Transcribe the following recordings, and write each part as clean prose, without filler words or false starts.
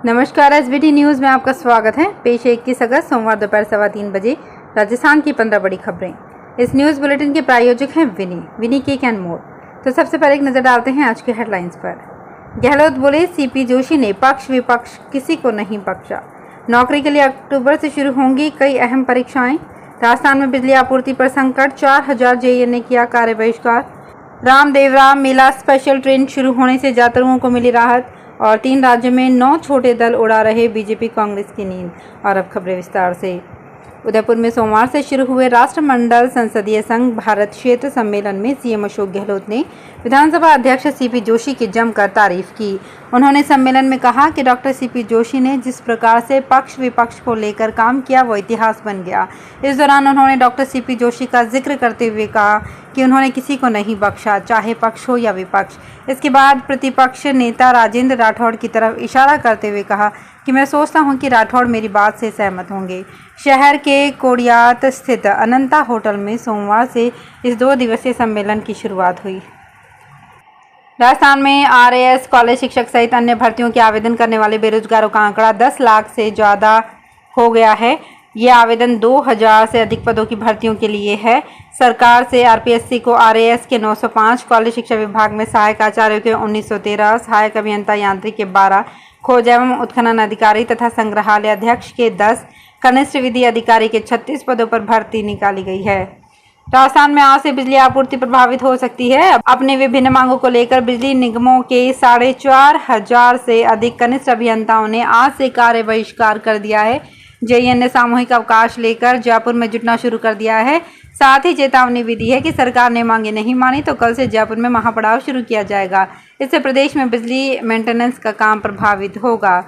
नमस्कार, SBT news में आपका स्वागत है। पेश है 21 अगस्त सोमवार दोपहर 3:15 बजे राजस्थान की 15 बड़ी खबरें। इस न्यूज़ बुलेटिन के प्रायोजक हैं विनी केक एंड मोर। तो सबसे पहले एक नज़र डालते हैं आज के हेडलाइंस पर। गहलोत बोले, सीपी जोशी ने पक्ष विपक्ष किसी को नहीं बख्शा। नौकरी के लिए अक्टूबर से शुरू होंगी कई अहम परीक्षाएं। राजस्थान में बिजली आपूर्ति पर संकट, 4000 जेईएन ने किया कार्य बहिष्कार। रामदेवराम मेला स्पेशल ट्रेन शुरू होने से यात्रियों को मिली राहत। और 3 राज्यों में 9 छोटे दल उड़ा रहे बीजेपी कांग्रेस की नींद। और अब खबरें विस्तार से। उदयपुर में सोमवार से शुरू हुए राष्ट्रमंडल संसदीय संघ भारत क्षेत्र सम्मेलन में सीएम अशोक गहलोत ने विधानसभा अध्यक्ष सीपी जोशी की जमकर तारीफ की। उन्होंने सम्मेलन में कहा कि डॉक्टर सीपी जोशी ने जिस प्रकार से पक्ष विपक्ष को लेकर काम किया वो इतिहास बन गया। इस दौरान उन्होंने डॉक्टर सीपी जोशी का जिक्र करते हुए कहा कि उन्होंने किसी को नहीं बख्शा, चाहे पक्ष हो या विपक्ष। इसके बाद प्रतिपक्ष नेता राजेंद्र राठौड़ की तरफ इशारा करते हुए कहा कि मैं सोचता हूं कि राठौड़ मेरी बात से सहमत होंगे। शहर के कोडियात स्थित अनंता होटल में सोमवार से इस 2 दिवसीय सम्मेलन की शुरुआत हुई। राजस्थान में आरएएस कॉलेज शिक्षक सहित अन्य भर्तियों के आवेदन करने वाले बेरोजगारों का आंकड़ा 10 लाख से ज़्यादा हो गया है। ये आवेदन 2000 से अधिक पदों की भर्तियों के लिए है। सरकार से आरपीएससी को आरएएस के 905, कॉलेज शिक्षा विभाग में सहायक आचार्यों के 1913, सहायक अभियंता यांत्रिक के 12, खोज एवं उत्खनन अधिकारी तथा संग्रहालय अध्यक्ष के 10, कनिष्ठ विधि अधिकारी के 36 पदों पर भर्ती निकाली गई है। राजस्थान में आज से बिजली आपूर्ति प्रभावित हो सकती है। अपने विभिन्न मांगों को लेकर बिजली निगमों के 4500 से अधिक कनिष्ठ अभियंताओं ने आज से कार्य बहिष्कार कर दिया है। जेईएन ने सामूहिक अवकाश लेकर जयपुर में जुटना शुरू कर दिया है। साथ ही चेतावनी भी दी है कि सरकार ने मांगे नहीं मानी तो कल से जयपुर में महापड़ाव शुरू किया जाएगा। इससे प्रदेश में बिजली मेंटेनेंस का काम प्रभावित होगा।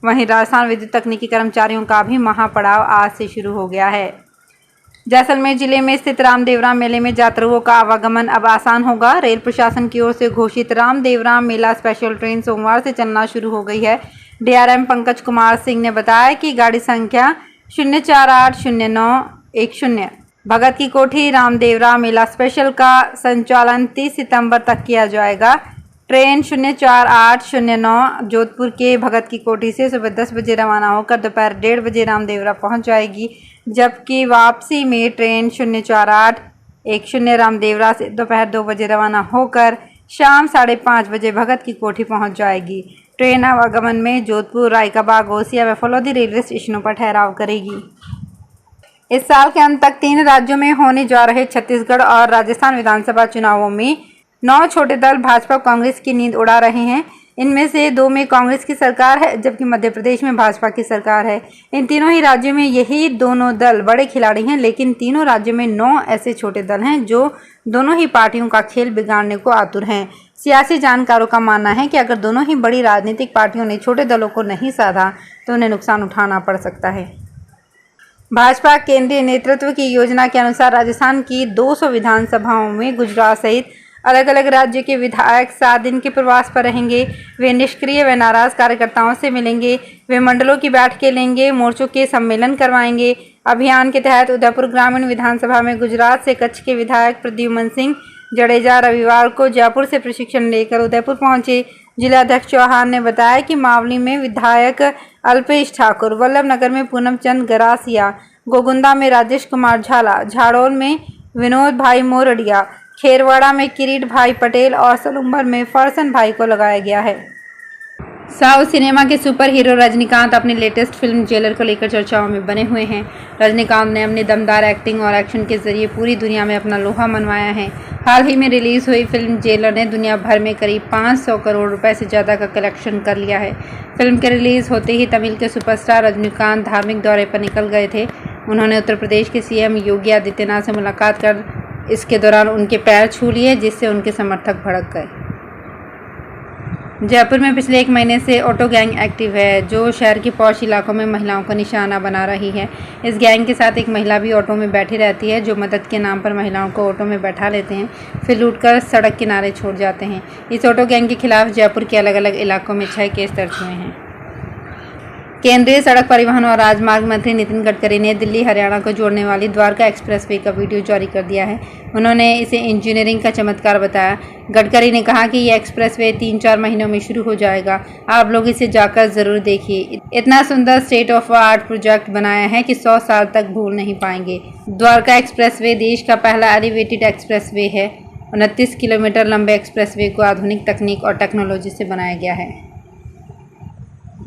वहीं राजस्थान विद्युत तकनीकी कर्मचारियों का भी महापड़ाव आज से शुरू हो गया है। जैसलमेर जिले में स्थित रामदेवराम मेले में यात्रियों का आवागमन अब आसान होगा। रेल प्रशासन की ओर से घोषित रामदेवराम मेला स्पेशल ट्रेन सोमवार से चलना शुरू हो गई है। डीआरएम पंकज कुमार सिंह ने बताया कि गाड़ी संख्या 0480910 भगत की कोठी रामदेवराम मेला स्पेशल का संचालन 30 सितंबर तक किया जाएगा। ट्रेन 04809 जोधपुर के भगत की कोठी से सुबह 10 बजे रवाना होकर दोपहर 1:30 बजे रामदेवरा पहुंच जाएगी, जबकि वापसी में ट्रेन 04810 रामदेवरा से दोपहर 2 बजे रवाना होकर शाम 5:30 बजे भगत की कोठी पहुंच जाएगी। ट्रेन आवागमन में जोधपुर, रायकाबाग, ओसिया व फलौदी रेलवे स्टेशनों पर ठहराव करेगी। इस साल के अंत तक 3 राज्यों में होने जा रहे छत्तीसगढ़ और राजस्थान विधानसभा चुनावों में 9 छोटे दल भाजपा कांग्रेस की नींद उड़ा रहे हैं। इनमें से 2 में कांग्रेस की सरकार है, जबकि मध्य प्रदेश में भाजपा की सरकार है। इन तीनों ही राज्यों में यही दोनों दल बड़े खिलाड़ी हैं, लेकिन तीनों राज्यों में 9 ऐसे छोटे दल हैं जो दोनों ही पार्टियों का खेल बिगाड़ने को आतुर हैं। सियासी जानकारों का मानना है कि अगर दोनों ही बड़ी राजनीतिक पार्टियों ने छोटे दलों को नहीं साधा तो उन्हें नुकसान उठाना पड़ सकता है। भाजपा केंद्रीय नेतृत्व की योजना के अनुसार राजस्थान की 200 विधानसभाओं में गुजरात सहित अलग अलग राज्य के विधायक 7 दिन के प्रवास पर रहेंगे। वे निष्क्रिय व नाराज कार्यकर्ताओं से मिलेंगे। वे मंडलों की बैठकें लेंगे, मोर्चों के सम्मेलन करवाएंगे। अभियान के तहत उदयपुर ग्रामीण विधानसभा में गुजरात से कच्छ के विधायक प्रद्युमन सिंह जडेजा रविवार को जयपुर से प्रशिक्षण लेकर उदयपुर पहुंचे। जिला अध्यक्ष चौहान ने बताया कि मावली में विधायक अल्पेश ठाकुर, वल्लभनगर में पूनम चंद गरासिया, गोगुंदा में राजेश कुमार झाला, झाड़ोल में विनोद भाई मोरडिया, खेरवाड़ा में किरीट भाई पटेल और सलूम्बर में फरसन भाई को लगाया गया है। साउथ सिनेमा के सुपर हीरो रजनीकांत अपनी लेटेस्ट फिल्म जेलर को लेकर चर्चाओं में बने हुए हैं। रजनीकांत ने अपनी दमदार एक्टिंग और एक्शन के जरिए पूरी दुनिया में अपना लोहा मनवाया है। हाल ही में रिलीज हुई फिल्म जेलर ने दुनिया भर में करीब 500 करोड़ रुपए से ज़्यादा का कलेक्शन कर लिया है। फिल्म के रिलीज होते ही तमिल के सुपरस्टार रजनीकांत धार्मिक दौरे पर निकल गए थे। उन्होंने उत्तर प्रदेश के सीएम योगी आदित्यनाथ से मुलाकात कर इसके दौरान उनके पैर छू लिए, जिससे उनके समर्थक भड़क गए। जयपुर में पिछले 1 महीने से ऑटो गैंग एक्टिव है, जो शहर के पॉश इलाकों में महिलाओं को निशाना बना रही है। इस गैंग के साथ एक महिला भी ऑटो में बैठी रहती है, जो मदद के नाम पर महिलाओं को ऑटो में बैठा लेते हैं, फिर लूटकर सड़क किनारे छोड़ जाते हैं। इस ऑटो गैंग के खिलाफ जयपुर के अलग अलग इलाकों में 6 केस दर्ज हुए हैं। केंद्रीय सड़क परिवहन और राजमार्ग मंत्री नितिन गडकरी ने दिल्ली हरियाणा को जोड़ने वाली द्वारका एक्सप्रेसवे का वीडियो जारी कर दिया है। उन्होंने इसे इंजीनियरिंग का चमत्कार बताया। गडकरी ने कहा कि यह एक्सप्रेसवे 3-4 महीनों में शुरू हो जाएगा। आप लोग इसे जाकर जरूर देखिए। इतना सुंदर स्टेट ऑफ आर्ट प्रोजेक्ट बनाया है कि 100 साल तक भूल नहीं पाएंगे। द्वारका एक्सप्रेसवे देश का पहला एलिवेटेड एक्सप्रेसवे है। 29 किलोमीटर लंबे एक्सप्रेसवे को आधुनिक तकनीक और टेक्नोलॉजी से बनाया गया है।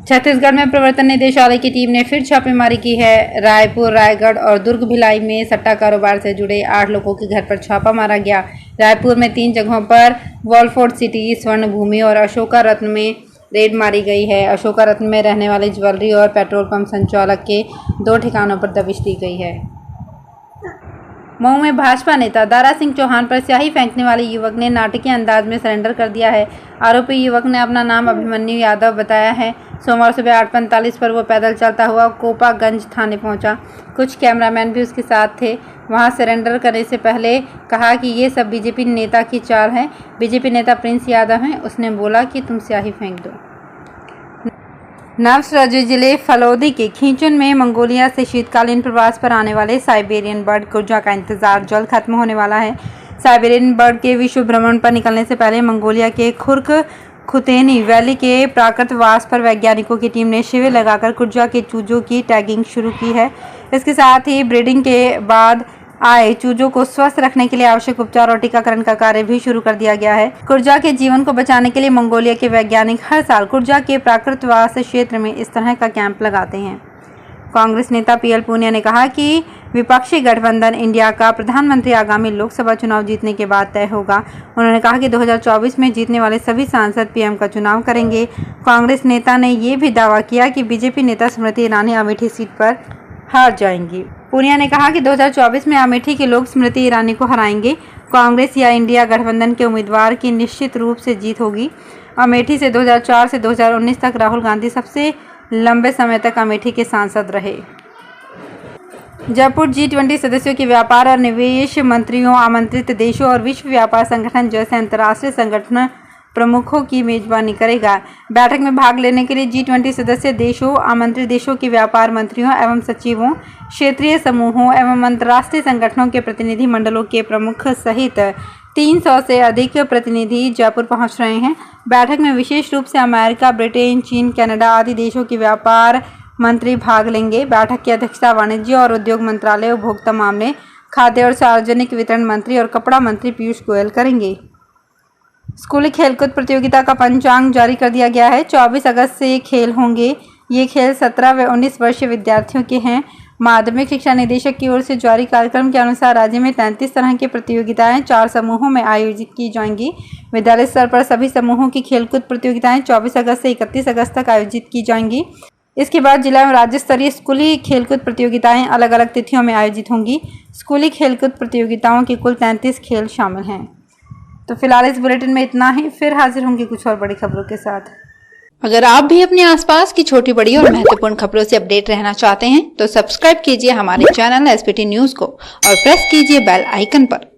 छत्तीसगढ़ में प्रवर्तन निदेशालय की टीम ने फिर छापेमारी की है। रायपुर, रायगढ़ और दुर्ग भिलाई में सट्टा कारोबार से जुड़े 8 लोगों के घर पर छापा मारा गया। रायपुर में 3 जगहों पर वॉलफोर्ड सिटी, स्वर्ण भूमि और अशोका रत्न में रेड मारी गई है। अशोका रत्न में रहने वाले ज्वेलरी और पेट्रोल पंप संचालक के 2 ठिकानों पर दबिश दी गई है। मऊ में भाजपा नेता दारा सिंह चौहान पर स्याही फेंकने वाले युवक ने नाटकीय अंदाज में सरेंडर कर दिया है। आरोपी युवक ने अपना नाम अभिमन्यु यादव बताया है। सोमवार सुबह 8:45 पर वो पैदल चलता हुआ कोपागंज थाने पहुंचा। कुछ कैमरामैन भी उसके साथ थे। वहां सरेंडर करने से पहले कहा कि ये सब बीजेपी नेता की चाल है। बीजेपी नेता प्रिंस यादव हैं। उसने बोला कि तुम स्याही फेंक दो। नवसराज्य जिले फलौदी के खींचुन में मंगोलिया से शीतकालीन प्रवास पर आने वाले साइबेरियन बर्ड कुर्जा का इंतजार जल्द खत्म होने वाला है। साइबेरियन बर्ड के विश्व भ्रमण पर निकलने से पहले मंगोलिया के खुर्क खुतेनी वैली के प्राकृतवास पर वैज्ञानिकों की टीम ने शिविर लगाकर कुर्जा के चूजों की टैगिंग शुरू की है। इसके साथ ही ब्रीडिंग के बाद आए चूजों को स्वस्थ रखने के लिए आवश्यक उपचार और टीकाकरण का कार्य भी शुरू कर दिया गया है। कुर्जा के जीवन को बचाने के लिए मंगोलिया के वैज्ञानिक हर साल कुर्जा के प्राकृतवास क्षेत्र में इस तरह का कैंप लगाते हैं। कांग्रेस नेता पीएल पूनिया ने कहा कि विपक्षी गठबंधन इंडिया का प्रधानमंत्री आगामी लोकसभा चुनाव जीतने के बाद तय होगा। उन्होंने कहा कि 2024 में जीतने वाले सभी सांसद पीएम का चुनाव करेंगे। कांग्रेस नेता ने ये भी दावा किया कि बीजेपी नेता स्मृति ईरानी अमेठी सीट पर हार जाएंगी। पूनिया ने कहा कि 2024 में अमेठी के लोग स्मृति ईरानी को हराएंगे। कांग्रेस या इंडिया गठबंधन के उम्मीदवार की निश्चित रूप से जीत होगी। अमेठी से 2004 से 2019 तक राहुल गांधी सबसे लंबे समय तक अमेठी के सांसद रहे। जयपुर G20 सदस्यों के व्यापार और निवेश मंत्रियों, आमंत्रित देशों और विश्व व्यापार संगठन जैसे अंतर्राष्ट्रीय संगठन प्रमुखों की मेजबानी करेगा। बैठक में भाग लेने के लिए G20 सदस्य देशों, आमंत्रित देशों के व्यापार मंत्रियों एवं सचिवों, क्षेत्रीय समूहों एवं अंतर्राष्ट्रीय संगठनों के प्रतिनिधि मंडलों के प्रमुख सहित 300 से अधिक प्रतिनिधि जयपुर पहुंच रहे हैं। बैठक में विशेष रूप से अमेरिका, ब्रिटेन, चीन, कनाडा आदि देशों के व्यापार मंत्री भाग लेंगे। बैठक की अध्यक्षता वाणिज्य और उद्योग मंत्रालय, उपभोक्ता मामले, खाद्य और सार्वजनिक वितरण मंत्री और कपड़ा मंत्री पीयूष गोयल करेंगे। स्कूली खेलकूद प्रतियोगिता का पंचांग जारी कर दिया गया है। 24 अगस्त से खेल होंगे। ये खेल 17 व 19 वर्षीय विद्यार्थियों के हैं। माध्यमिक शिक्षा निदेशक की ओर से जारी कार्यक्रम के अनुसार राज्य में 33 तरह की प्रतियोगिताएं 4 समूहों में आयोजित की जाएंगी। विद्यालय स्तर पर सभी समूहों की खेलकूद प्रतियोगिताएं 24 अगस्त से 31 अगस्त तक आयोजित की जाएंगी। इसके बाद जिला एवं राज्य स्तरीय स्कूली खेलकूद प्रतियोगिताएं अलग अलग तिथियों में आयोजित होंगी। स्कूली खेलकूद प्रतियोगिताओं के कुल 33 खेल शामिल हैं। तो फिलहाल इस बुलेटिन में इतना ही। फिर हाजिर होंगे कुछ और बड़ी खबरों के साथ। अगर आप भी अपने आसपास की छोटी बड़ी और महत्वपूर्ण खबरों से अपडेट रहना चाहते हैं तो सब्सक्राइब कीजिए हमारे चैनल SPT न्यूज को और प्रेस कीजिए बेल आइकन पर।